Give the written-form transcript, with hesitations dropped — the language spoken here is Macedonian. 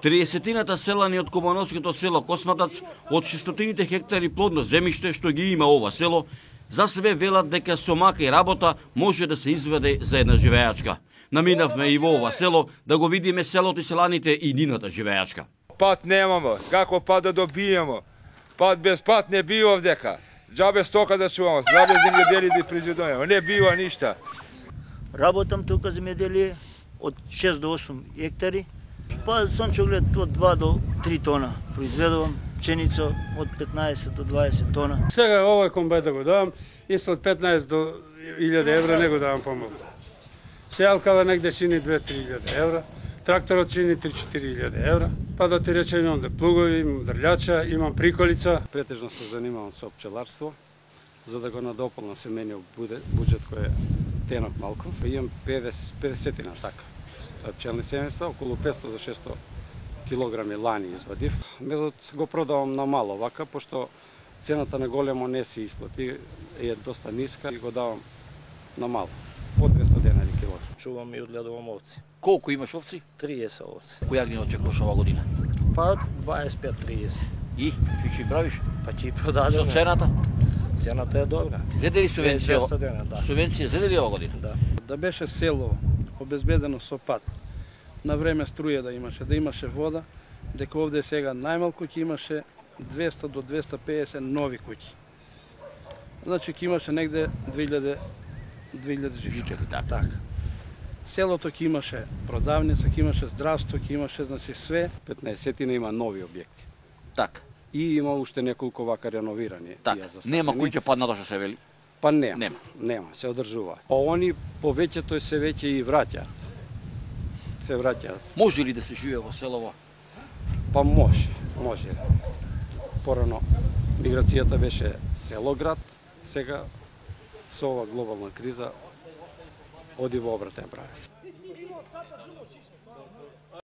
30-тината селани од Кубановското село Косматац од 600 хектари плодно земјиште што ги има ова село, за себе велат дека со мака и работа може да се изведе за една живеачка. Наминавме и во ова село да го видиме селото и селаните и нината живеачка. Пат немамо, како пат да добиеме? Пат без пат не бива овдека. Џабе стока да чуваме, џабе земјодели да произведуваме, не бива ништа. Работам тука земјоделие од 6 до 8 хектари. Па сончоглед од 2 до 3 тона произведувам, пченица од 15 до 20 тона. Сега овој комбајн да го давам, исто од 15 до 1000 евра не го давам помалку. Сејалкава негде чини 2-3 евра, тракторот чини 3-4 евра, па да ти речем имам плугови, имам дрљача, имам приколица. Претежно се занимавам со пчеларство, за да го надополнам семениот буџет кој е тенок малку. Имам 50-тина така пчелни семејства, околу 500 до 600 килограми лани извадив. Медот го продавам на мало вака, пошто цената на големо не се исплати, е доста ниска и го давам на мало, по 200 денари килограм. Чувам и одгледувам овци. Колку имаш овци? 30 овци. Која ги очекуваш ова година? Па 25-30. И ќе правиш? Па ќе продадеме. Со цената? Цената е добра. Зеде ли субвенција? 200 дена, да. Субвенција зеде ли ова година? Да. Да беше село обезбедено со пат, на време струја да имаше вода, дека овде сега најмалку ќе имаше 200 до 250 нови куќи. Значи ќе имаше негде 2000 жители. Така. Селото ќе имаше продавница, ќе имаше здравство, ќе имаше значи све. 15-тина има нови објекти. Така. И има уште неколку вака реновирани. Така. Нема куќа паднато што се вели? Па нема, се одржуваат. А они повеќето се веќе и враќаат. Се враќаат. Може ли да се живее во селово? Па може. Порано миграцијата беше село-град, сега со ова глобална криза оди во обратен правец.